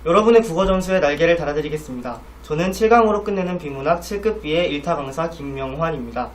여러분의 국어 점수에 날개를 달아드리겠습니다. 저는 7강으로 끝내는 비문학 7급 B의 1타 강사 김명환입니다.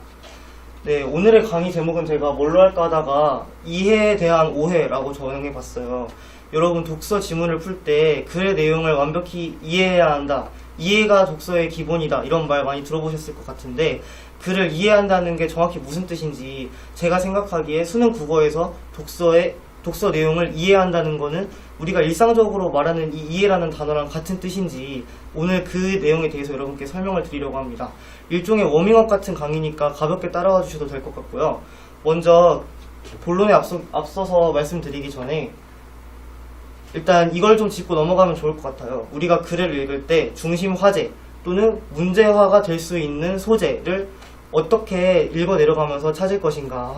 네, 오늘의 강의 제목은 제가 뭘로 할까 하다가 이해에 대한 오해라고 정해봤어요. 여러분 독서 지문을 풀 때 글의 내용을 완벽히 이해해야 한다. 이해가 독서의 기본이다. 이런 말 많이 들어보셨을 것 같은데 글을 이해한다는 게 정확히 무슨 뜻인지 제가 생각하기에 수능 국어에서 독서 내용을 이해한다는 거는 우리가 일상적으로 말하는 이 이해라는 단어랑 같은 뜻인지 오늘 그 내용에 대해서 여러분께 설명을 드리려고 합니다. 일종의 워밍업 같은 강의니까 가볍게 따라와 주셔도 될 것 같고요. 먼저 본론에 앞서서 말씀드리기 전에 일단 이걸 좀 짚고 넘어가면 좋을 것 같아요. 우리가 글을 읽을 때 중심 화제 또는 문제화가 될 수 있는 소재를 어떻게 읽어 내려가면서 찾을 것인가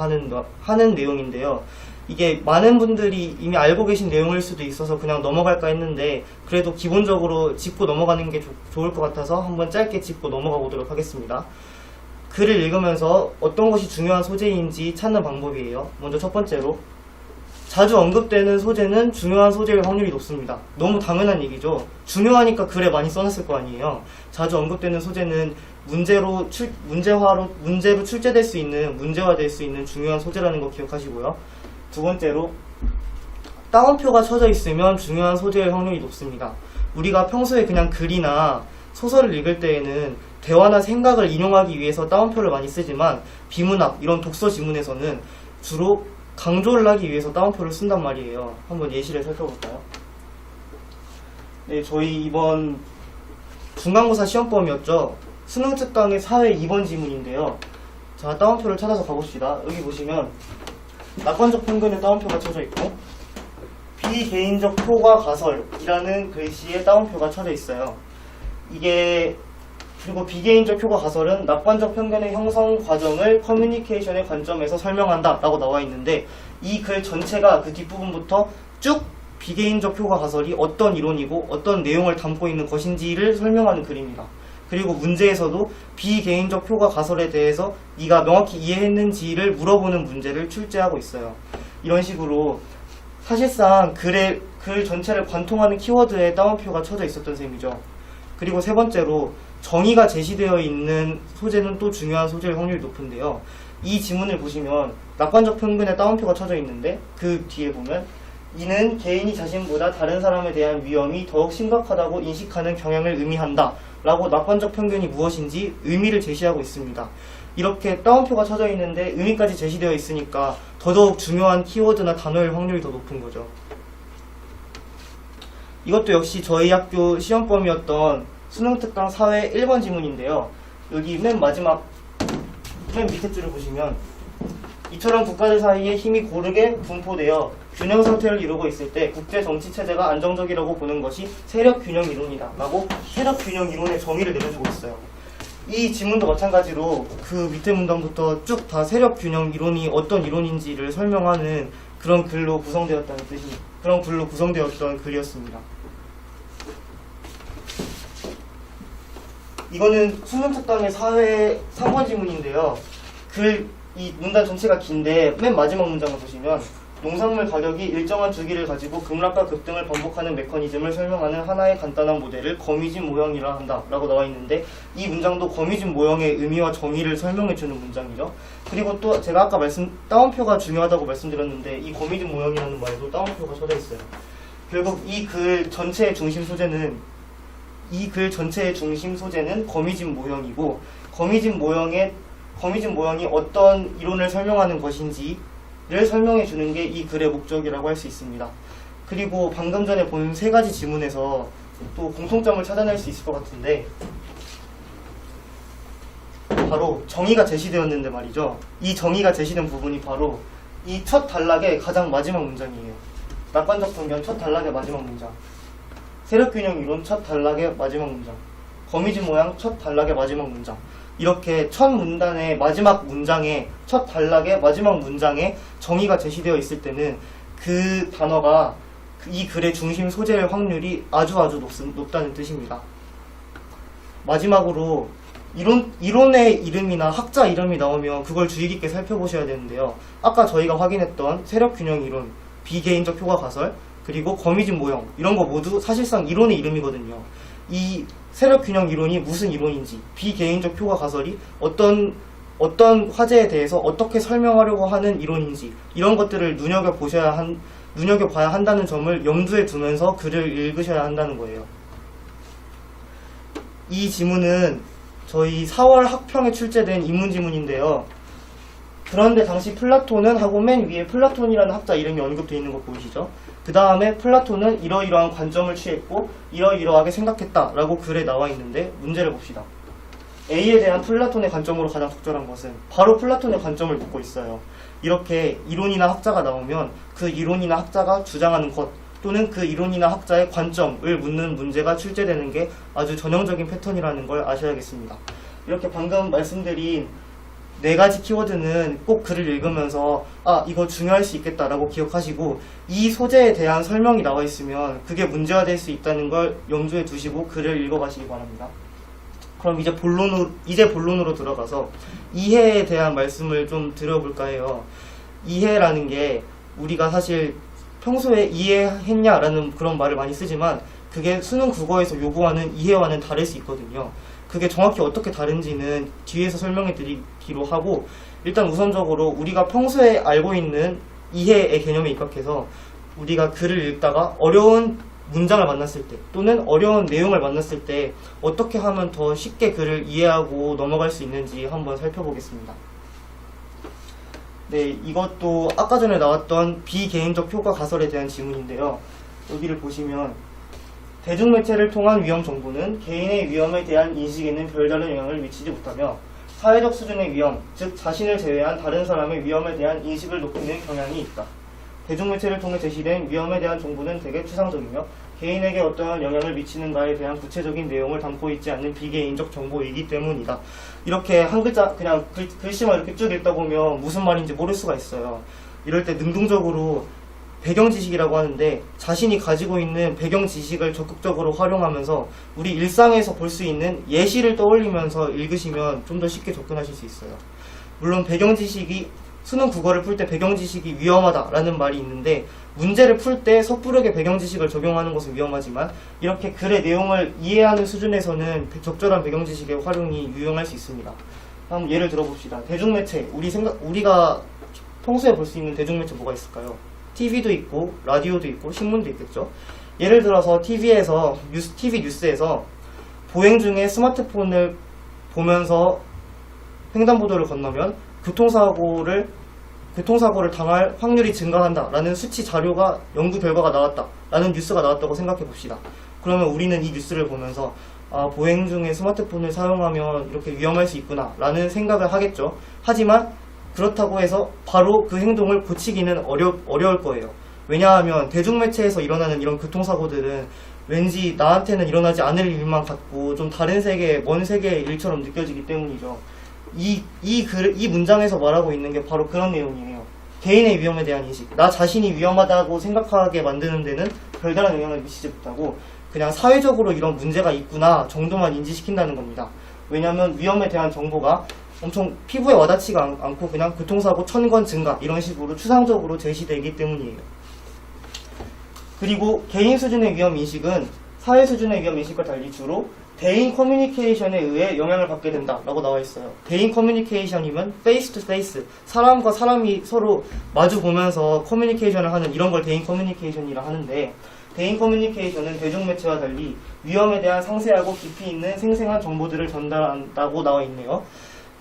하는 내용인데요. 이게 많은 분들이 이미 알고 계신 내용일 수도 있어서 그냥 넘어갈까 했는데 그래도 기본적으로 짚고 넘어가는 게 좋을 것 같아서 한번 짧게 짚고 넘어가 보도록 하겠습니다. 글을 읽으면서 어떤 것이 중요한 소재인지 찾는 방법이에요. 먼저 첫 번째로 자주 언급되는 소재는 중요한 소재일 확률이 높습니다. 너무 당연한 얘기죠. 중요하니까 글에 많이 써놨을 거 아니에요. 자주 언급되는 소재는 문제로 출제될 수 있는, 문제화될 수 있는 중요한 소재라는 거 기억하시고요. 두 번째로 따옴표가 쳐져 있으면 중요한 소재일 확률이 높습니다. 우리가 평소에 그냥 글이나 소설을 읽을 때에는 대화나 생각을 인용하기 위해서 따옴표를 많이 쓰지만 비문학, 이런 독서 지문에서는 주로 강조를 하기 위해서 따옴표를 쓴단 말이에요. 한번 예시를 살펴볼까요? 네, 저희 이번 중간고사 시험범위였죠. 수능 특강의 사회 2번 지문인데요. 자, 따옴표를 찾아서 가봅시다. 여기 보시면 낙관적 편견에 따옴표가 쳐져 있고 비개인적 표가 가설이라는 글씨에 따옴표가 쳐져 있어요. 그리고 비개인적 표가 가설은 낙관적 편견의 형성 과정을 커뮤니케이션의 관점에서 설명한다 라고 나와 있는데 이 글 전체가 그 뒷부분부터 쭉 비개인적 표가 가설이 어떤 이론이고 어떤 내용을 담고 있는 것인지를 설명하는 글입니다. 그리고 문제에서도 비개인적 표가 가설에 대해서 네가 명확히 이해했는지를 물어보는 문제를 출제하고 있어요. 이런 식으로 사실상 글 전체를 관통하는 키워드에 따옴표가 쳐져 있었던 셈이죠. 그리고 세 번째로 정의가 제시되어 있는 소재는 또 중요한 소재일 확률이 높은데요. 이 지문을 보시면 낙관적 편견에 따옴표가 쳐져 있는데 그 뒤에 보면 이는 개인이 자신보다 다른 사람에 대한 위험이 더욱 심각하다고 인식하는 경향을 의미한다 라고 낙관적 편견이 무엇인지 의미를 제시하고 있습니다. 이렇게 따옴표가 쳐져 있는데 의미까지 제시되어 있으니까 더더욱 중요한 키워드나 단어일 확률이 더 높은 거죠. 이것도 역시 저희 학교 시험범위였던 수능특강 사회 1번 지문인데요. 여기 맨 밑에 줄을 보시면 이처럼 국가들 사이에 힘이 고르게 분포되어 균형 상태를 이루고 있을 때 국제 정치 체제가 안정적이라고 보는 것이 세력 균형 이론이다 라고 세력 균형 이론의 정의를 내려주고 있어요. 이 지문도 마찬가지로 그 밑에 문단부터 쭉 다 세력 균형 이론이 어떤 이론인지를 설명하는 그런 글로 구성되었던 글이었습니다. 이거는 수능 특강의 사회 3번 지문인데요. 이 문단 전체가 긴데 맨 마지막 문장을 보시면 농산물 가격이 일정한 주기를 가지고 급락과 급등을 반복하는 메커니즘을 설명하는 하나의 간단한 모델을 거미집 모형이라 한다 라고 나와 있는데 이 문장도 거미집 모형의 의미와 정의를 설명해주는 문장이죠. 그리고 또 제가 아까 따옴표가 중요하다고 말씀드렸는데 이 거미집 모형이라는 말도 따옴표가 쳐져 있어요. 결국 이 글 전체의 중심 소재는 거미집 모형이고 거미집 모형이 어떤 이론을 설명하는 것인지를 설명해 주는 게 이 글의 목적이라고 할 수 있습니다. 그리고 방금 전에 본 세 가지 지문에서 또 공통점을 찾아낼 수 있을 것 같은데 바로 정의가 제시되었는데 말이죠. 이 정의가 제시된 부분이 바로 이 첫 단락의 가장 마지막 문장이에요. 낙관적 편견 첫 단락의 마지막 문장, 세력균형 이론 첫 단락의 마지막 문장, 거미집 모양 첫 단락의 마지막 문장, 이렇게 첫 문단의 마지막 문장에 첫 단락의 마지막 문장에 정의가 제시되어 있을 때는 그 단어가 이 글의 중심 소재일 확률이 아주 높다는 뜻입니다. 마지막으로 이론의 이름이나 학자 이름이 나오면 그걸 주의 깊게 살펴보셔야 되는데요. 아까 저희가 확인했던 세력균형 이론, 비개인적 표가 가설, 그리고 거미줄 모형 이런 거 모두 사실상 이론의 이름이거든요. 이 세력균형 이론이 무슨 이론인지, 비개인적 표가 가설이 어떤 화제에 대해서 어떻게 설명하려고 하는 이론인지 이런 것들을 눈여겨봐야 한다는 점을 염두에 두면서 글을 읽으셔야 한다는 거예요. 이 지문은 저희 4월 학평에 출제된 인문지문인데요. 그런데 당시 플라톤은 하고 맨 위에 플라톤이라는 학자 이름이 언급되어 있는 거 보이시죠? 그 다음에 플라톤은 이러이러한 관점을 취했고 이러이러하게 생각했다 라고 글에 나와 있는데 문제를 봅시다. A에 대한 플라톤의 관점으로 가장 적절한 것은 바로 플라톤의 관점을 묻고 있어요. 이렇게 이론이나 학자가 나오면 그 이론이나 학자가 주장하는 것 또는 그 이론이나 학자의 관점을 묻는 문제가 출제되는 게 아주 전형적인 패턴이라는 걸 아셔야겠습니다. 이렇게 방금 말씀드린 4가지 키워드는 꼭 글을 읽으면서 이거 중요할 수 있겠다라고 기억하시고 이 소재에 대한 설명이 나와 있으면 그게 문제가 될 수 있다는 걸 염두에 두시고 글을 읽어가시기 바랍니다. 그럼 이제 본론으로 들어가서 이해에 대한 말씀을 좀 드려볼까 해요. 이해라는 게 우리가 사실 평소에 이해했냐라는 그런 말을 많이 쓰지만 그게 수능 국어에서 요구하는 이해와는 다를 수 있거든요. 그게 정확히 어떻게 다른지는 뒤에서 설명해 드리기로 하고 일단 우선적으로 우리가 평소에 알고 있는 이해의 개념에 입각해서 우리가 글을 읽다가 어려운 문장을 만났을 때 또는 어려운 내용을 만났을 때 어떻게 하면 더 쉽게 글을 이해하고 넘어갈 수 있는지 한번 살펴보겠습니다. 네, 이것도 아까 전에 나왔던 비개인적 효과 가설에 대한 지문인데요. 여기를 보시면 대중매체를 통한 위험 정보는 개인의 위험에 대한 인식에는 별다른 영향을 미치지 못하며 사회적 수준의 위험, 즉 자신을 제외한 다른 사람의 위험에 대한 인식을 높이는 경향이 있다. 대중매체를 통해 제시된 위험에 대한 정보는 대개 추상적이며 개인에게 어떠한 영향을 미치는가에 대한 구체적인 내용을 담고 있지 않는 비개인적 정보이기 때문이다. 이렇게 한 글자 그냥 글씨만 이렇게 쭉 읽다 보면 무슨 말인지 모를 수가 있어요. 이럴 때 능동적으로 배경 지식이라고 하는데 자신이 가지고 있는 배경 지식을 적극적으로 활용하면서 우리 일상에서 볼 수 있는 예시를 떠올리면서 읽으시면 좀 더 쉽게 접근하실 수 있어요. 물론 배경 지식이 수능 국어를 풀 때 배경 지식이 위험하다라는 말이 있는데 문제를 풀 때 섣부르게 배경 지식을 적용하는 것은 위험하지만 이렇게 글의 내용을 이해하는 수준에서는 적절한 배경 지식의 활용이 유용할 수 있습니다. 한번 예를 들어봅시다. 대중매체, 우리가 평소에 볼 수 있는 대중매체 뭐가 있을까요? TV도 있고 라디오도 있고 신문도 있겠죠. 예를 들어서 TV 뉴스에서 보행 중에 스마트폰을 보면서 횡단보도를 건너면 교통사고를 당할 확률이 증가한다라는 수치 자료가 연구 결과가 나왔다라는 뉴스가 나왔다고 생각해 봅시다. 그러면 우리는 이 뉴스를 보면서 보행 중에 스마트폰을 사용하면 이렇게 위험할 수 있구나 라는 생각을 하겠죠. 하지만 그렇다고 해서 바로 그 행동을 고치기는 어려울 거예요. 왜냐하면 대중매체에서 일어나는 이런 교통사고들은 왠지 나한테는 일어나지 않을 일만 같고 좀 다른 세계, 먼 세계의 일처럼 느껴지기 때문이죠. 이 문장에서 말하고 있는 게 바로 그런 내용이에요. 개인의 위험에 대한 인식, 나 자신이 위험하다고 생각하게 만드는 데는 별다른 영향을 미치지 못하고 그냥 사회적으로 이런 문제가 있구나 정도만 인지시킨다는 겁니다. 왜냐하면 위험에 대한 정보가 엄청 피부에 와닿지가 않고 그냥 교통사고 1000건 증가 이런 식으로 추상적으로 제시되기 때문이에요. 그리고 개인 수준의 위험 인식은 사회 수준의 위험 인식과 달리 주로 대인 커뮤니케이션에 의해 영향을 받게 된다라고 나와 있어요. 대인 커뮤니케이션이면 페이스 투 페이스, 사람과 사람이 서로 마주 보면서 커뮤니케이션을 하는 이런 걸 대인 커뮤니케이션이라 하는데 대인 커뮤니케이션은 대중매체와 달리 위험에 대한 상세하고 깊이 있는 생생한 정보들을 전달한다고 나와 있네요.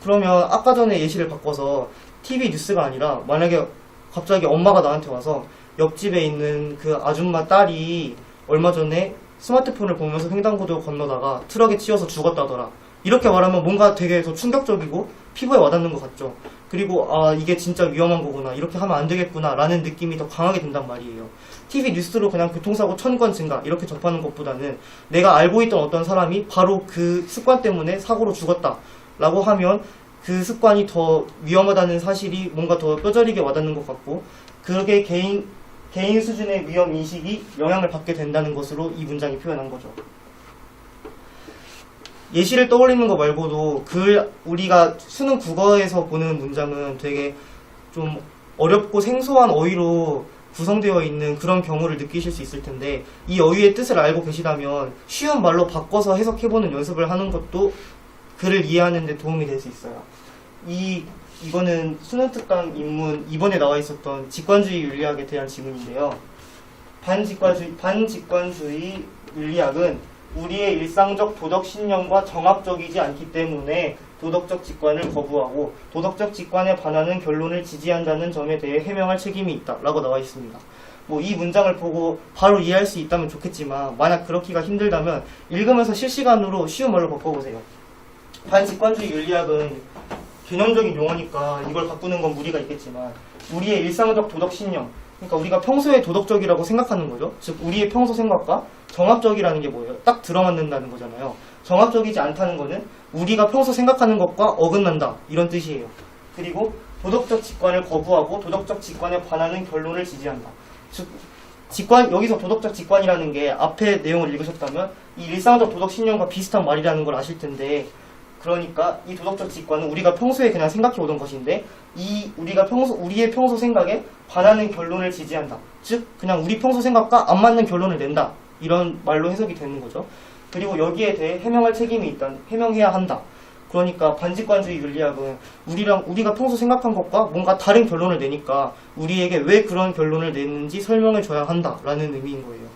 그러면 아까 전에 예시를 바꿔서 TV 뉴스가 아니라 만약에 갑자기 엄마가 나한테 와서 옆집에 있는 그 아줌마 딸이 얼마 전에 스마트폰을 보면서 횡단보도 건너다가 트럭에 치여서 죽었다더라. 이렇게 말하면 뭔가 되게 더 충격적이고 피부에 와닿는 것 같죠. 그리고 이게 진짜 위험한 거구나, 이렇게 하면 안 되겠구나 라는 느낌이 더 강하게 든단 말이에요. TV 뉴스로 그냥 교통사고 1000건 증가 이렇게 접하는 것보다는 내가 알고 있던 어떤 사람이 바로 그 습관 때문에 사고로 죽었다 라고 하면 그 습관이 더 위험하다는 사실이 뭔가 더 뼈저리게 와닿는 것 같고 그게 개인 수준의 위험 인식이 영향을 받게 된다는 것으로 이 문장이 표현한 거죠. 예시를 떠올리는 거 말고도 우리가 수능 국어에서 보는 문장은 되게 좀 어렵고 생소한 어휘로 구성되어 있는 그런 경우를 느끼실 수 있을 텐데, 이 어휘의 뜻을 알고 계시다면 쉬운 말로 바꿔서 해석해보는 연습을 하는 것도 글을 이해하는 데 도움이 될 수 있어요. 이거는 수능 특강 입문 이번에 나와 있었던 직관주의 윤리학에 대한 지문인데요. 반직관주의 윤리학은 우리의 일상적 도덕 신념과 정합적이지 않기 때문에 도덕적 직관을 거부하고 도덕적 직관에 반하는 결론을 지지한다는 점에 대해 해명할 책임이 있다 라고 나와 있습니다. 뭐 이 문장을 보고 바로 이해할 수 있다면 좋겠지만, 만약 그렇기가 힘들다면 읽으면서 실시간으로 쉬운 말로 바꿔보세요. 반직관주의 윤리학은 개념적인 용어니까 이걸 바꾸는 건 무리가 있겠지만, 우리의 일상적 도덕 신념, 그러니까 우리가 평소에 도덕적이라고 생각하는 거죠. 즉 우리의 평소 생각과 정합적이라는 게 뭐예요? 딱 들어맞는다는 거잖아요. 정합적이지 않다는 거는 우리가 평소 생각하는 것과 어긋난다, 이런 뜻이에요. 그리고 도덕적 직관을 거부하고 도덕적 직관에 반하는 결론을 지지한다. 즉 여기서 도덕적 직관이라는 게 앞에 내용을 읽으셨다면 이 일상적 도덕 신념과 비슷한 말이라는 걸 아실 텐데, 그러니까 이 도덕적 직관은 우리가 평소에 그냥 생각해 오던 것인데, 우리의 평소 생각에 반하는 결론을 지지한다. 즉 그냥 우리 평소 생각과 안 맞는 결론을 낸다, 이런 말로 해석이 되는 거죠. 그리고 여기에 대해 해명할 책임이 있다, 해명해야 한다. 그러니까 반직관주의 윤리학은 우리가 평소 생각한 것과 뭔가 다른 결론을 내니까 우리에게 왜 그런 결론을 냈는지 설명해 줘야 한다라는 의미인 거예요.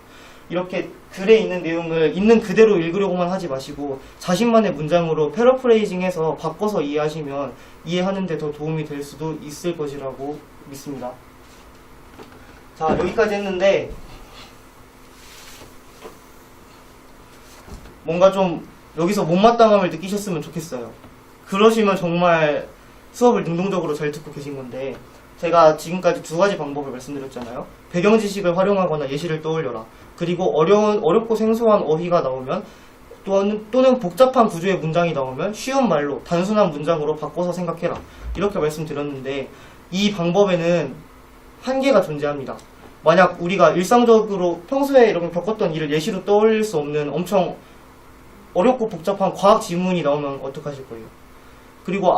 이렇게 글에 있는 내용을 있는 그대로 읽으려고만 하지 마시고 자신만의 문장으로 패러프레이징해서 바꿔서 이해하시면 이해하는 데 더 도움이 될 수도 있을 것이라고 믿습니다. 자, 여기까지 했는데 뭔가 좀 여기서 못마땅함을 느끼셨으면 좋겠어요. 그러시면 정말 수업을 능동적으로 잘 듣고 계신 건데, 제가 지금까지 두 가지 방법을 말씀드렸잖아요. 배경 지식을 활용하거나 예시를 떠올려라. 그리고 어렵고 생소한 어휘가 나오면 또는 복잡한 구조의 문장이 나오면 쉬운 말로 단순한 문장으로 바꿔서 생각해라. 이렇게 말씀드렸는데, 이 방법에는 한계가 존재합니다. 만약 우리가 일상적으로 평소에 이렇게 겪었던 일을 예시로 떠올릴 수 없는 엄청 어렵고 복잡한 과학 지문이 나오면 어떡하실 거예요? 그리고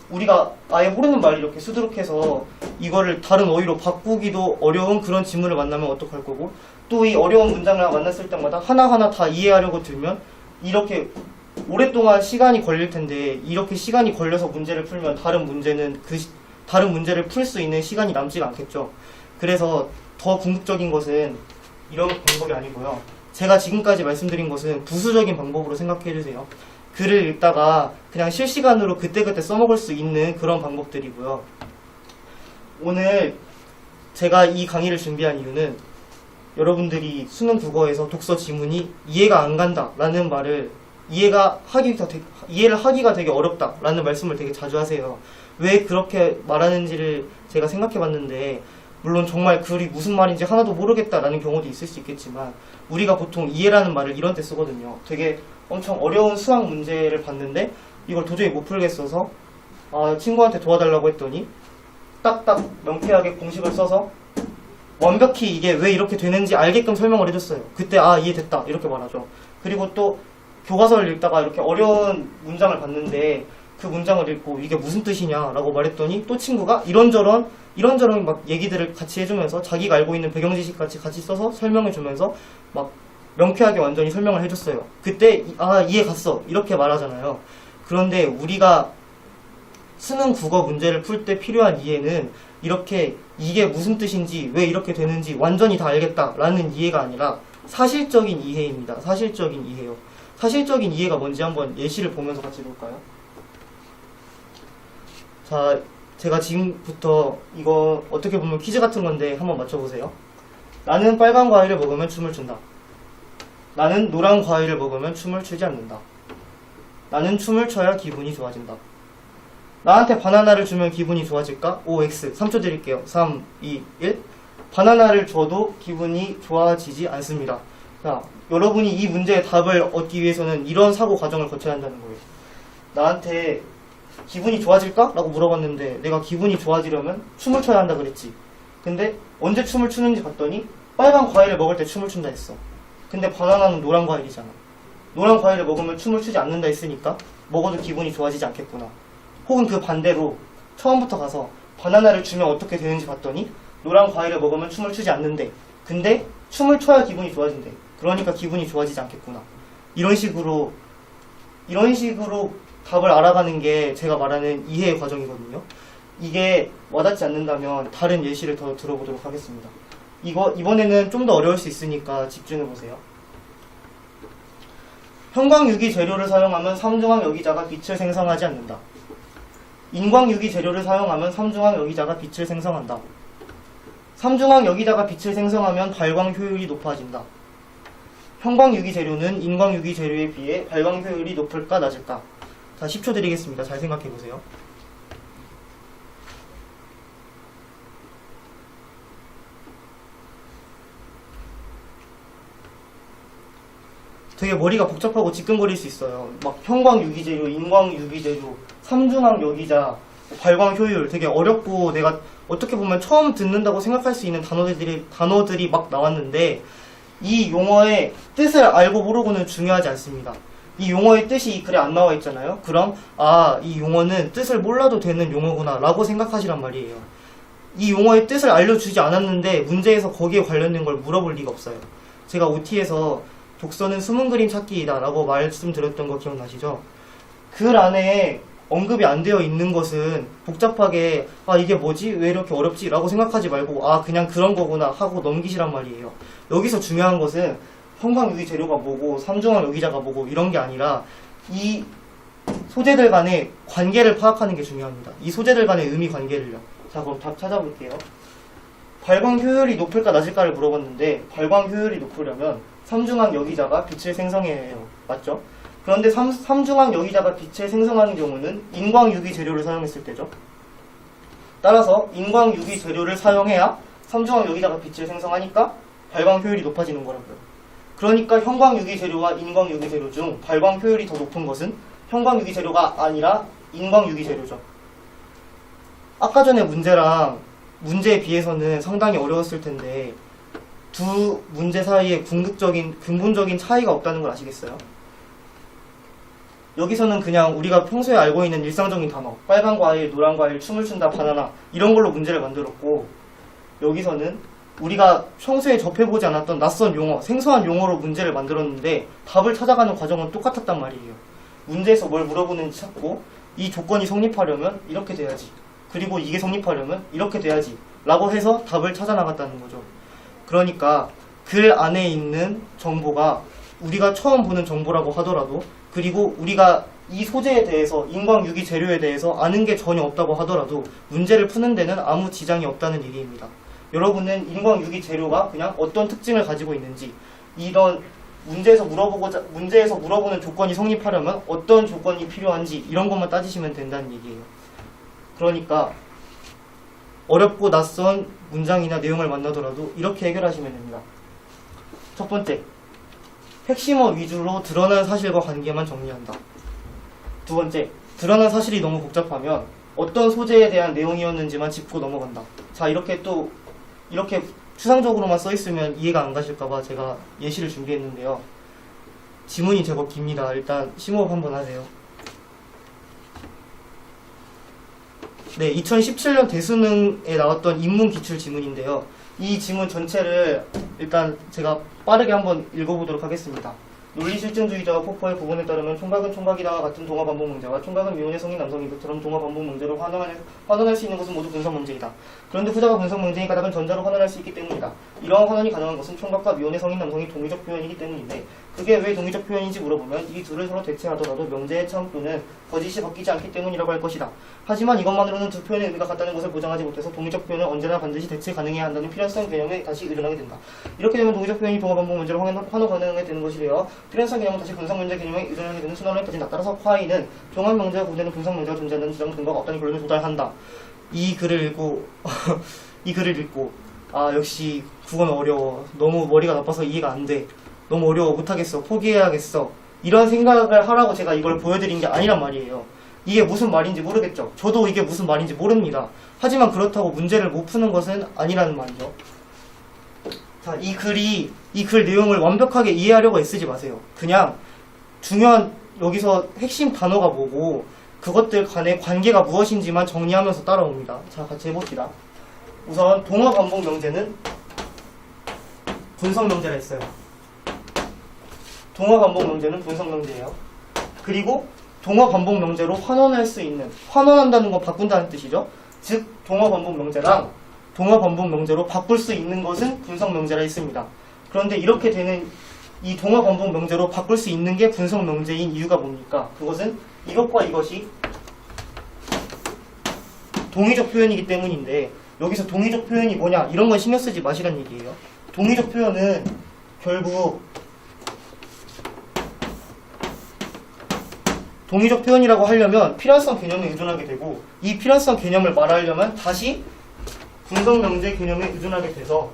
우리가 아예 모르는 말을 이렇게 수두룩해서 이거를 다른 어휘로 바꾸기도 어려운 그런 지문을 만나면 어떡할 거고, 또 이 어려운 문장을 만났을 때마다 하나하나 다 이해하려고 들면 이렇게 오랫동안 시간이 걸릴 텐데, 이렇게 시간이 걸려서 문제를 풀면 다른 문제를 풀 수 있는 시간이 남지가 않겠죠. 그래서 더 궁극적인 것은 이런 방법이 아니고요. 제가 지금까지 말씀드린 것은 부수적인 방법으로 생각해주세요. 글을 읽다가 그냥 실시간으로 그때그때 써먹을 수 있는 그런 방법들이고요. 오늘 제가 이 강의를 준비한 이유는 여러분들이 수능 국어에서 독서 지문이 이해가 안 간다라는 말을 이해를 하기가 되게 어렵다라는 말씀을 되게 자주 하세요. 왜 그렇게 말하는지를 제가 생각해봤는데, 물론 정말 글이 무슨 말인지 하나도 모르겠다라는 경우도 있을 수 있겠지만, 우리가 보통 이해라는 말을 이런 때 쓰거든요. 되게 엄청 어려운 수학 문제를 봤는데 이걸 도저히 못 풀겠어서 친구한테 도와달라고 했더니 딱딱 명쾌하게 공식을 써서 완벽히 이게 왜 이렇게 되는지 알게끔 설명을 해줬어요. 그때 이해됐다 이렇게 말하죠. 그리고 또 교과서를 읽다가 이렇게 어려운 문장을 봤는데 그 문장을 읽고 이게 무슨 뜻이냐라고 말했더니 또 친구가 이런저런 막 얘기들을 같이 해주면서 자기가 알고 있는 배경 지식 같이 써서 설명해주면서 막 명쾌하게 완전히 설명을 해줬어요. 그때 이해 갔어 이렇게 말하잖아요. 그런데 우리가 수능 국어 문제를 풀 때 필요한 이해는 이렇게 이게 무슨 뜻인지 왜 이렇게 되는지 완전히 다 알겠다라는 이해가 아니라 사실적인 이해입니다. 사실적인 이해요. 사실적인 이해가 뭔지 한번 예시를 보면서 같이 볼까요? 자, 제가 지금부터 이거 어떻게 보면 퀴즈 같은 건데 한번 맞춰보세요. 나는 빨간 과일을 먹으면 춤을 춘다. 나는 노란 과일을 먹으면 춤을 추지 않는다. 나는 춤을 춰야 기분이 좋아진다. 나한테 바나나를 주면 기분이 좋아질까? OX 3초 드릴게요. 3, 2, 1 바나나를 줘도 기분이 좋아지지 않습니다. 자, 여러분이 이 문제의 답을 얻기 위해서는 이런 사고 과정을 거쳐야 한다는 거예요. 나한테 기분이 좋아질까? 라고 물어봤는데 내가 기분이 좋아지려면 춤을 춰야 한다 그랬지. 근데 언제 춤을 추는지 봤더니 빨간 과일을 먹을 때 춤을 춘다 했어. 근데 바나나는 노란 과일이잖아. 노란 과일을 먹으면 춤을 추지 않는다 했으니까 먹어도 기분이 좋아지지 않겠구나. 혹은 그 반대로 처음부터 가서 바나나를 주면 어떻게 되는지 봤더니 노란 과일을 먹으면 춤을 추지 않는데, 근데 춤을 춰야 기분이 좋아진대. 그러니까 기분이 좋아지지 않겠구나. 이런 식으로 답을 알아가는 게 제가 말하는 이해의 과정이거든요. 이게 와닿지 않는다면 다른 예시를 더 들어보도록 하겠습니다. 이번에는 좀 더 어려울 수 있으니까 집중해보세요. 형광유기 재료를 사용하면 삼중항 여기자가 빛을 생성하지 않는다. 인광유기 재료를 사용하면 삼중항 여기자가 빛을 생성한다. 삼중항 여기자가 빛을 생성하면 발광 효율이 높아진다. 형광유기 재료는 인광유기 재료에 비해 발광 효율이 높을까 낮을까? 자, 10초 드리겠습니다. 잘 생각해보세요. 되게 머리가 복잡하고 지끈거릴 수 있어요. 막 형광유기재료, 인광유기재료, 삼중항 여기자, 발광 효율 되게 어렵고 내가 어떻게 보면 처음 듣는다고 생각할 수 있는 단어들이 막 나왔는데 이 용어의 뜻을 알고 모르고는 중요하지 않습니다. 이 용어의 뜻이 이 글에 안 나와 있잖아요. 그럼 이 용어는 뜻을 몰라도 되는 용어구나 라고 생각하시란 말이에요. 이 용어의 뜻을 알려주지 않았는데 문제에서 거기에 관련된 걸 물어볼 리가 없어요. 제가 OT에서 독서는 숨은 그림 찾기이다 라고 말씀드렸던 거 기억나시죠? 글 안에 언급이 안 되어 있는 것은 복잡하게 이게 뭐지? 왜 이렇게 어렵지? 라고 생각하지 말고 그냥 그런 거구나 하고 넘기시란 말이에요. 여기서 중요한 것은 형광유기 재료가 뭐고 삼중항 여기자가 뭐고 이런 게 아니라 이 소재들 간의 관계를 파악하는 게 중요합니다. 이 소재들 간의 의미 관계를요. 자, 그럼 답 찾아볼게요. 발광 효율이 높을까 낮을까를 물어봤는데 발광 효율이 높으려면 삼중항 여기자가 빛을 생성해야 해요. 맞죠? 그런데 삼중항 여기자가 빛을 생성하는 경우는 인광유기 재료를 사용했을 때죠. 따라서 인광유기 재료를 사용해야 삼중항 여기자가 빛을 생성하니까 발광 효율이 높아지는 거라고요. 그러니까 형광유기 재료와 인광유기 재료 중 발광 효율이 더 높은 것은 형광유기 재료가 아니라 인광유기 재료죠. 아까 전에 문제에 비해서는 상당히 어려웠을 텐데 두 문제 사이에 근본적인 차이가 없다는 걸 아시겠어요? 여기서는 그냥 우리가 평소에 알고 있는 일상적인 단어, 빨간 과일, 노란 과일, 춤을 춘다, 바나나 이런 걸로 문제를 만들었고, 여기서는 우리가 평소에 접해보지 않았던 낯선 용어, 생소한 용어로 문제를 만들었는데 답을 찾아가는 과정은 똑같았단 말이에요. 문제에서 뭘 물어보는지 찾고 이 조건이 성립하려면 이렇게 돼야지, 그리고 이게 성립하려면 이렇게 돼야지 라고 해서 답을 찾아 나갔다는 거죠. 그러니까 글 안에 있는 정보가 우리가 처음 보는 정보라고 하더라도, 그리고 우리가 이 소재에 대해서, 인광유기 재료에 대해서 아는 게 전혀 없다고 하더라도 문제를 푸는 데는 아무 지장이 없다는 얘기입니다. 여러분은 인광유기 재료가 그냥 어떤 특징을 가지고 있는지, 이런 문제에서 물어보는 조건이 성립하려면 어떤 조건이 필요한지 이런 것만 따지시면 된다는 얘기예요. 그러니까 어렵고 낯선 문장이나 내용을 만나더라도 이렇게 해결하시면 됩니다. 첫 번째, 핵심어 위주로 드러난 사실과 관계만 정리한다. 두 번째, 드러난 사실이 너무 복잡하면 어떤 소재에 대한 내용이었는지만 짚고 넘어간다. 자, 이렇게 추상적으로만 써있으면 이해가 안 가실까봐 제가 예시를 준비했는데요. 지문이 제법 깁니다. 일단 심호흡 한번 하세요. 네, 2017년 대수능에 나왔던 인문 기출 지문인데요. 이 지문 전체를 일단 제가 빠르게 한번 읽어보도록 하겠습니다. 논리실증주의자와 포퍼의 구분에 따르면 총각은 총각이다와 같은 동화 반복 문제와 총각은 미혼의 성인 남성인 것처럼 동화 반복 문제로 환원할 수 있는 것은 모두 분석 문제이다. 그런데 후자가 분석 문제인 까닭은 전자로 환원할 수 있기 때문이다. 이러한 환원이 가능한 것은 총각과 미혼의 성인 남성이 동의적 표현이기 때문인데, 그게 왜 동의적 표현인지 물어보면 이 둘을 서로 대체하더라도 명제의 참 또는 거짓이 바뀌지 않기 때문이라고 할 것이다. 하지만 이것만으로는 두 표현의 의미가 같다는 것을 보장하지 못해서 동의적 표현은 언제나 반드시 대체 가능해야 한다는 필연성 개념에 다시 의존하게 된다. 이렇게 되면 동의적 표현이 동화 반복 문제로 환원 가능하게 되는 것이래요. 필연성 개념은 다시 분석 문제 개념에 의존하게 되는 순환에 빠진다. 따라서 화이는 종합 명제와 구분되는 분석 문제가 존재한다는 주장 근거가 없다는 결론을 도달한다. 이 글을 읽고 역시 국어는 어려워. 너무 머리가 나빠서 이해가 안 돼. 너무 어려워. 못하겠어. 포기해야겠어. 이런 생각을 하라고 제가 이걸 보여드린 게 아니란 말이에요. 이게 무슨 말인지 모르겠죠. 저도 이게 무슨 말인지 모릅니다. 하지만 그렇다고 문제를 못 푸는 것은 아니라는 말이죠. 자, 이 글 내용을 완벽하게 이해하려고 애쓰지 마세요. 그냥 중요한 여기서 핵심 단어가 뭐고 그것들 간의 관계가 무엇인지만 정리하면서 따라옵니다. 자, 같이 해봅시다. 우선 동화 반복 명제는 분석 명제가 있어요. 동화 반복 명제는 분석 명제예요. 그리고 동화 반복 명제로 환원할 수 있는, 환원한다는 건 바꾼다는 뜻이죠. 즉 동화 반복 명제랑 동화 반복 명제로 바꿀 수 있는 것은 분석 명제라 했습니다. 그런데 이렇게 되는 이 동화 반복 명제로 바꿀 수 있는 게 분석 명제인 이유가 뭡니까? 그것은 이것과 이것이 동의적 표현이기 때문인데, 여기서 동의적 표현이 뭐냐 이런 건 신경 쓰지 마시란 얘기예요. 동의적 표현은 결국 동의적 표현이라고 하려면 필연성 개념에 의존하게 되고, 이 필연성 개념을 말하려면 다시 분석 명제 개념에 의존하게 돼서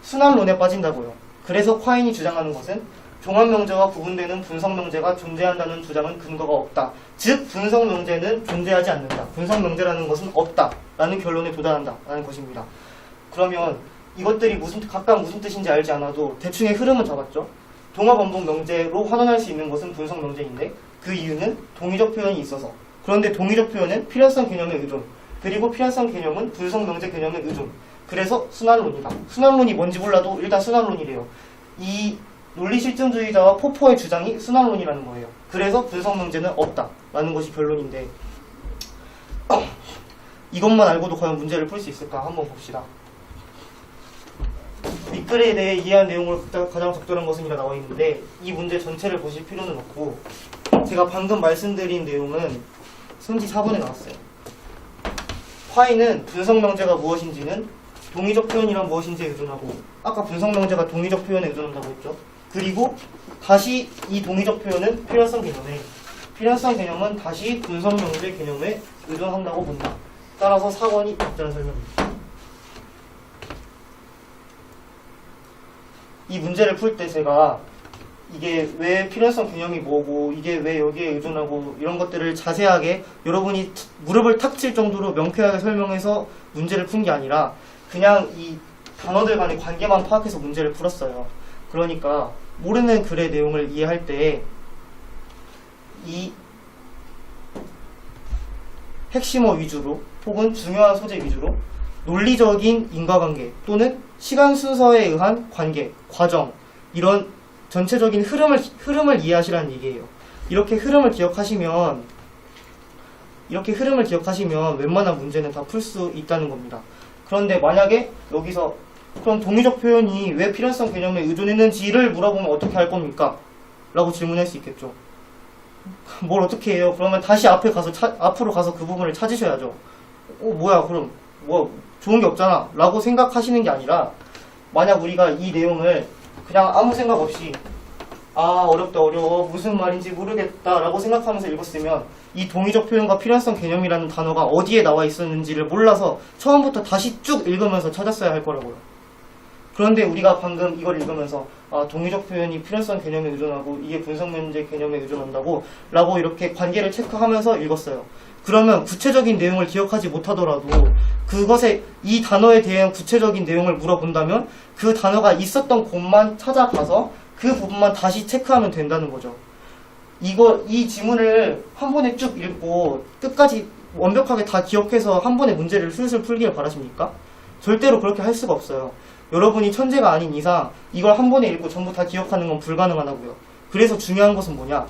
순환론에 빠진다고요. 그래서 콰인이 주장하는 것은 종합 명제와 구분되는 분석 명제가 존재한다는 주장은 근거가 없다. 즉 분석 명제는 존재하지 않는다. 분석 명제라는 것은 없다 라는 결론에 도달한다 라는 것입니다. 그러면 이것들이 각각 무슨 뜻인지 알지 않아도 대충의 흐름은 잡았죠. 동화 반복 명제로 환원할 수 있는 것은 분석 명제인데, 그 이유는 동의적 표현이 있어서. 그런데 동의적 표현은 필연성 개념의 의존, 그리고 필연성 개념은 분석 명제 개념의 의존. 그래서 순환론이다. 순환론이 뭔지 몰라도 일단 순환론이래요. 이 논리 실증주의자와 포퍼의 주장이 순환론이라는 거예요. 그래서 분석 명제는 없다라는 것이 결론인데, 이것만 알고도 과연 문제를 풀 수 있을까 한번 봅시다. 밑글에 대해 이해한 내용을 가장 적절한 것은 이라 나와 있는데, 이 문제 전체를 보실 필요는 없고, 제가 방금 말씀드린 내용은 선지 4번에 나왔어요. 콰인은 분석 명제가 무엇인지는 동의적 표현이란 무엇인지에 의존하고, 아까 분석 명제가 동의적 표현에 의존한다고 했죠. 그리고 다시 이 동의적 표현은 필연성 개념에, 필연성 개념은 다시 분석 명제 개념에 의존한다고 본다. 따라서 4번이 적절한 설명입니다. 이 문제를 풀 때 제가 이게 왜 필연성 개념이 뭐고, 이게 왜 여기에 의존하고, 이런 것들을 자세하게 여러분이 무릎을 탁 칠 정도로 명쾌하게 설명해서 문제를 푼 게 아니라 그냥 이 단어들 간의 관계만 파악해서 문제를 풀었어요. 그러니까 모르는 글의 내용을 이해할 때 이 핵심어 위주로 혹은 중요한 소재 위주로 논리적인 인과관계 또는 시간 순서에 의한 관계, 과정, 이런 전체적인 흐름을 이해하시라는 얘기예요. 이렇게 흐름을 기억하시면 웬만한 문제는 다 풀 수 있다는 겁니다. 그런데 만약에 여기서 그럼 동의적 표현이 왜 필연성 개념에 의존했는지를 물어보면 어떻게 할 겁니까? 라고 질문할 수 있겠죠. 뭘 어떻게 해요? 그러면 다시 앞으로 가서 그 부분을 찾으셔야죠. 뭐야 그럼 뭐 좋은 게 없잖아 라고 생각하시는 게 아니라, 만약 우리가 이 내용을 그냥 아무 생각 없이 어렵다 어려워 무슨 말인지 모르겠다 라고 생각하면서 읽었으면 이 동의적 표현과 필연성 개념이라는 단어가 어디에 나와 있었는지를 몰라서 처음부터 다시 쭉 읽으면서 찾았어야 할 거라고요. 그런데 우리가 방금 이걸 읽으면서 동의적 표현이 필연성 개념에 의존하고 이게 분석 문제 개념에 의존한다고 라고 이렇게 관계를 체크하면서 읽었어요. 그러면 구체적인 내용을 기억하지 못하더라도 그것에 이 단어에 대한 구체적인 내용을 물어본다면 그 단어가 있었던 곳만 찾아가서 그 부분만 다시 체크하면 된다는 거죠. 이 지문을 한 번에 쭉 읽고 끝까지 완벽하게 다 기억해서 한 번에 문제를 슬슬 풀기를 바라십니까? 절대로 그렇게 할 수가 없어요. 여러분이 천재가 아닌 이상 이걸 한 번에 읽고 전부 다 기억하는 건 불가능하다고요. 그래서 중요한 것은 뭐냐?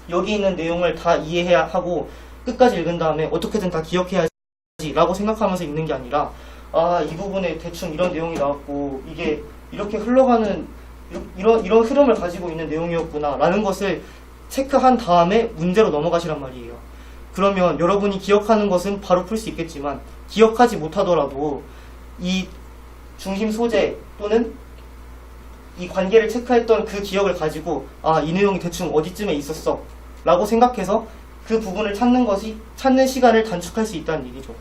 여기 있는 내용을 다 이해해야 하고 끝까지 읽은 다음에 어떻게든 다 기억해야지 라고 생각하면서 읽는 게 아니라, 이 부분에 대충 이런 내용이 나왔고 이게 이렇게 흘러가는 이런 흐름을 가지고 있는 내용이었구나 라는 것을 체크한 다음에 문제로 넘어가시란 말이에요. 그러면 여러분이 기억하는 것은 바로 풀 수 있겠지만 기억하지 못하더라도 이 중심 소재 또는 이 관계를 체크했던 그 기억을 가지고 이 내용이 대충 어디쯤에 있었어 라고 생각해서 그 부분을 찾는 시간을 단축할 수 있다는 얘기죠.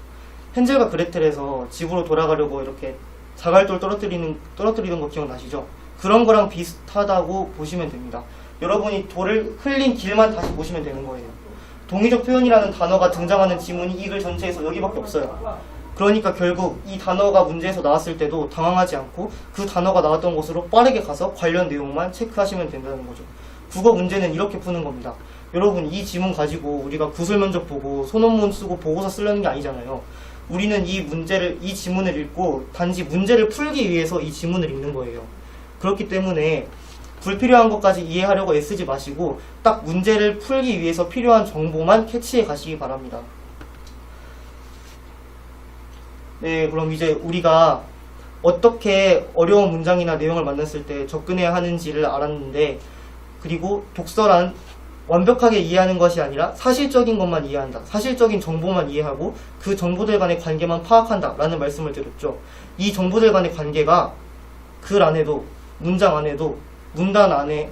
헨젤과 그레텔에서 집으로 돌아가려고 이렇게 자갈돌 떨어뜨리는 거 기억나시죠? 그런 거랑 비슷하다고 보시면 됩니다. 여러분이 돌을 흘린 길만 다시 보시면 되는 거예요. 동의적 표현이라는 단어가 등장하는 지문이 이 글 전체에서 여기밖에 없어요. 그러니까 결국 이 단어가 문제에서 나왔을 때도 당황하지 않고 그 단어가 나왔던 곳으로 빠르게 가서 관련 내용만 체크하시면 된다는 거죠. 국어 문제는 이렇게 푸는 겁니다. 여러분, 이 지문 가지고 우리가 구술 면접 보고 소논문 쓰고 보고서 쓰려는 게 아니잖아요. 우리는 이 지문을 읽고 단지 문제를 풀기 위해서 이 지문을 읽는 거예요. 그렇기 때문에 불필요한 것까지 이해하려고 애쓰지 마시고 딱 문제를 풀기 위해서 필요한 정보만 캐치해 가시기 바랍니다. 네, 그럼 이제 우리가 어떻게 어려운 문장이나 내용을 만났을 때 접근해야 하는지를 알았는데, 그리고 독서란 완벽하게 이해하는 것이 아니라 사실적인 것만 이해한다. 사실적인 정보만 이해하고 그 정보들 간의 관계만 파악한다 라는 말씀을 드렸죠. 이 정보들 간의 관계가 글 안에도 문장 안에도 문단 안에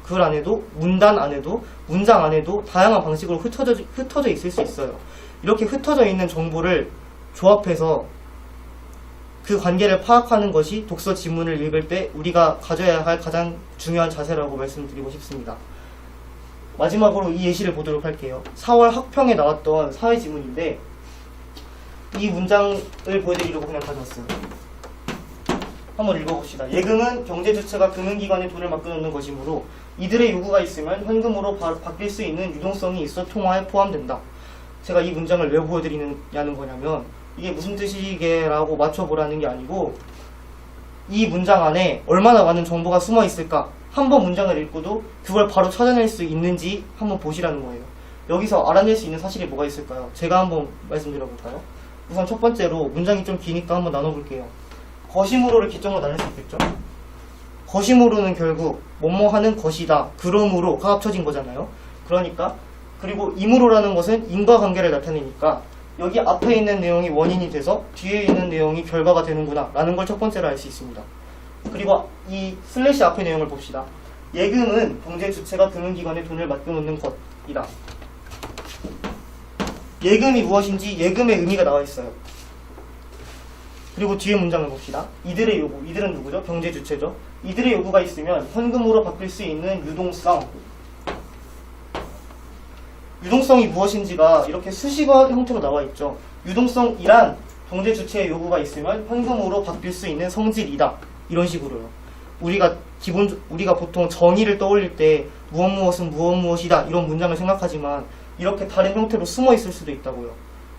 글 안에도 문단 안에도 문장 안에도 다양한 방식으로 흩어져 있을 수 있어요. 이렇게 흩어져 있는 정보를 조합해서 그 관계를 파악하는 것이 독서 지문을 읽을 때 우리가 가져야 할 가장 중요한 자세라고 말씀드리고 싶습니다. 마지막으로 이 예시를 보도록 할게요. 4월 학평에 나왔던 사회지문인데 이 문장을 보여드리려고 그냥 가져왔어요. 한번 읽어봅시다. 예금은 경제주체가 금융기관에 돈을 맡겨놓는 것이므로 이들의 요구가 있으면 현금으로 바뀔 수 있는 유동성이 있어 통화에 포함된다. 제가 이 문장을 왜 보여드리냐는 거냐면, 이게 무슨 뜻이게라고 맞춰보라는 게 아니고 이 문장 안에 얼마나 많은 정보가 숨어 있을까, 한번 문장을 읽고도 그걸 바로 찾아낼 수 있는지 한번 보시라는 거예요. 여기서 알아낼 수 있는 사실이 뭐가 있을까요? 제가 한번 말씀드려볼까요? 우선 첫 번째로, 문장이 좀 기니까 한번 나눠볼게요. 거시므로를 기점으로 나눌 수 있겠죠? 거시므로는 결국 뭐뭐 하는 것이다, 그러므로가 합쳐진 거잖아요. 그러니까, 그리고 이므로라는 것은 인과관계를 나타내니까 여기 앞에 있는 내용이 원인이 돼서 뒤에 있는 내용이 결과가 되는구나 라는 걸 첫 번째로 알 수 있습니다. 그리고 이 슬래시 앞의 내용을 봅시다. 예금은 경제 주체가 금융기관에 돈을 맡겨놓는 것이다. 예금이 무엇인지 예금의 의미가 나와 있어요. 그리고 뒤에 문장을 봅시다. 이들의 요구, 이들은 누구죠? 경제 주체죠. 이들의 요구가 있으면 현금으로 바뀔 수 있는 유동성이 무엇인지가 이렇게 수식어 형태로 나와 있죠. 유동성이란 경제 주체의 요구가 있으면 현금으로 바뀔 수 있는 성질이다. 이런 식으로요. 우리가 보통 정의를 떠올릴 때 무엇은 무엇이다 이런 문장을 생각하지만 이렇게 다른 형태로 숨어 있을 수도 있다고요.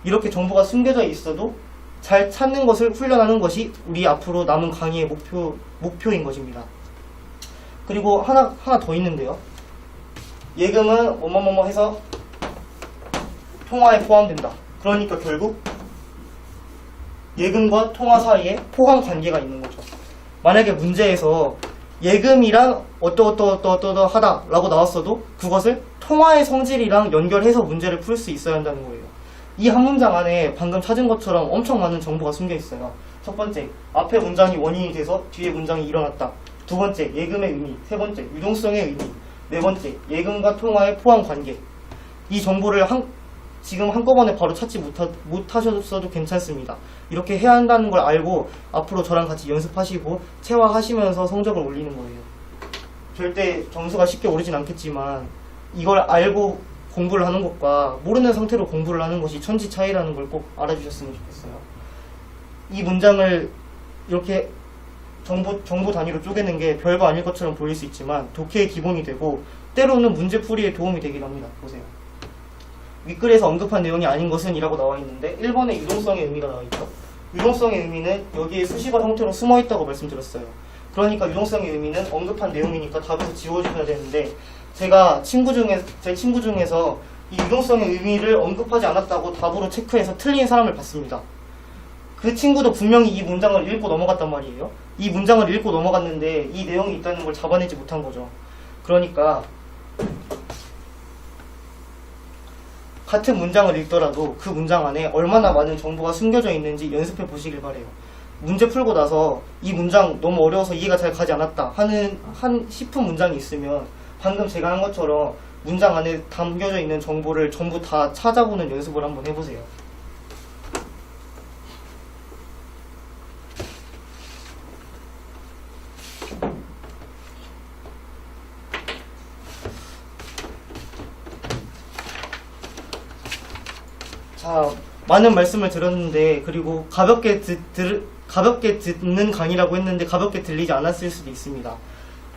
이렇게 정보가 숨겨져 있어도 잘 찾는 것을 훈련하는 것이 우리 앞으로 남은 강의의 목표인 것입니다. 그리고 하나 더 있는데요. 예금은 뭐뭐뭐 해서 통화에 포함된다. 그러니까 결국 예금과 통화 사이에 포함 관계가 있는 거죠. 만약에 문제에서 예금이란 어떠하다 라고 나왔어도 그것을 통화의 성질이랑 연결해서 문제를 풀 수 있어야 한다는 거예요. 이 한 문장 안에 방금 찾은 것처럼 엄청 많은 정보가 숨겨 있어요. 첫 번째, 앞에 문장이 원인이 돼서 뒤에 문장이 일어났다. 두 번째, 예금의 의미. 세 번째, 유동성의 의미. 네 번째, 예금과 통화의 포함 관계. 이 정보를 지금 한꺼번에 바로 찾지 못하셨어도 괜찮습니다. 이렇게 해야 한다는 걸 알고 앞으로 저랑 같이 연습하시고 체화하시면서 성적을 올리는 거예요. 절대 점수가 쉽게 오르진 않겠지만 이걸 알고 공부를 하는 것과 모르는 상태로 공부를 하는 것이 천지 차이라는 걸 꼭 알아주셨으면 좋겠어요. 이 문장을 이렇게 정보 단위로 쪼개는 게 별거 아닐 것처럼 보일 수 있지만 독해의 기본이 되고 때로는 문제풀이에 도움이 되기도 합니다. 보세요. 윗글에서 언급한 내용이 아닌 것은 이라고 나와 있는데 1번에 유동성의 의미가 나와 있죠. 유동성의 의미는 여기에 수식어 형태로 숨어 있다고 말씀드렸어요. 그러니까 유동성의 의미는 언급한 내용이니까 답에서 지워주셔야 되는데 제 친구 중에서 이 유동성의 의미를 언급하지 않았다고 답으로 체크해서 틀린 사람을 봤습니다. 그 친구도 분명히 이 문장을 읽고 넘어갔단 말이에요. 이 문장을 읽고 넘어갔는데 이 내용이 있다는 걸 잡아내지 못한 거죠. 그러니까 같은 문장을 읽더라도 그 문장 안에 얼마나 많은 정보가 숨겨져 있는지 연습해 보시길 바래요. 문제 풀고 나서 이 문장 너무 어려워서 이해가 잘 가지 않았다 싶은 문장이 있으면 방금 제가 한 것처럼 문장 안에 담겨져 있는 정보를 전부 다 찾아보는 연습을 한번 해보세요. 자, 많은 말씀을 들었는데, 그리고 가볍게 듣는 강의라고 했는데 가볍게 들리지 않았을 수도 있습니다.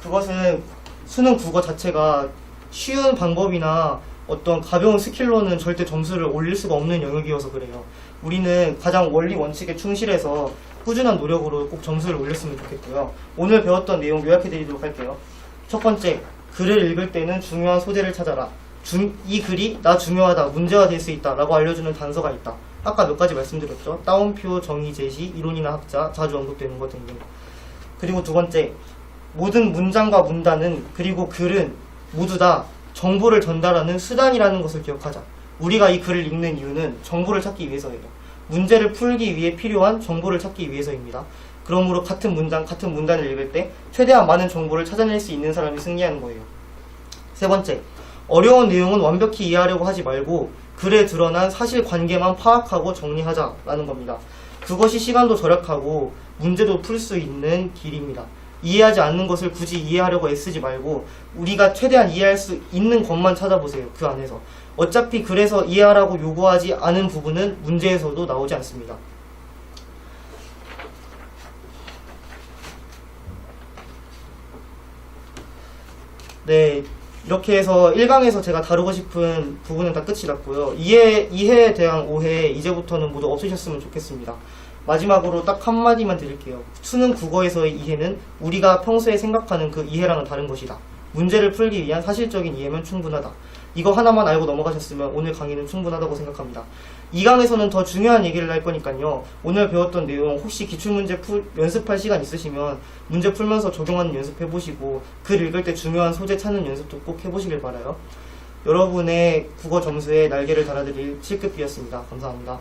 그것은 수능 국어 자체가 쉬운 방법이나 어떤 가벼운 스킬로는 절대 점수를 올릴 수가 없는 영역이어서 그래요. 우리는 가장 원리 원칙에 충실해서 꾸준한 노력으로 꼭 점수를 올렸으면 좋겠고요. 오늘 배웠던 내용 요약해 드리도록 할게요. 첫 번째, 글을 읽을 때는 중요한 소재를 찾아라. 이 글이 나 중요하다, 문제가 될 수 있다 라고 알려주는 단서가 있다. 아까 몇 가지 말씀드렸죠. 따옴표, 정의 제시, 이론이나 학자, 자주 언급되는 것 등등. 그리고 두 번째, 모든 문장과 문단은 그리고 글은 모두 다 정보를 전달하는 수단이라는 것을 기억하자. 우리가 이 글을 읽는 이유는 정보를 찾기 위해서예요. 문제를 풀기 위해 필요한 정보를 찾기 위해서입니다. 그러므로 같은 문장, 같은 문단을 읽을 때 최대한 많은 정보를 찾아낼 수 있는 사람이 승리하는 거예요. 세 번째, 어려운 내용은 완벽히 이해하려고 하지 말고 글에 드러난 사실관계만 파악하고 정리하자라는 겁니다. 그것이 시간도 절약하고 문제도 풀 수 있는 길입니다. 이해하지 않는 것을 굳이 이해하려고 애쓰지 말고 우리가 최대한 이해할 수 있는 것만 찾아보세요. 그 안에서. 어차피 글에서 이해하라고 요구하지 않은 부분은 문제에서도 나오지 않습니다. 네, 이렇게 해서 1강에서 제가 다루고 싶은 부분은 다 끝이 났고요. 이해에 대한 오해 이제부터는 모두 없으셨으면 좋겠습니다. 마지막으로 딱 한마디만 드릴게요. 수능 국어에서의 이해는 우리가 평소에 생각하는 그 이해랑은 다른 것이다. 문제를 풀기 위한 사실적인 이해면 충분하다. 이거 하나만 알고 넘어가셨으면 오늘 강의는 충분하다고 생각합니다. 2강에서는 더 중요한 얘기를 할 거니까요. 오늘 배웠던 내용 혹시 기출문제 연습할 시간 있으시면 문제 풀면서 적용하는 연습 해보시고 글 읽을 때 중요한 소재 찾는 연습도 꼭 해보시길 바라요. 여러분의 국어 점수에 날개를 달아드릴 7급이었습니다. 감사합니다.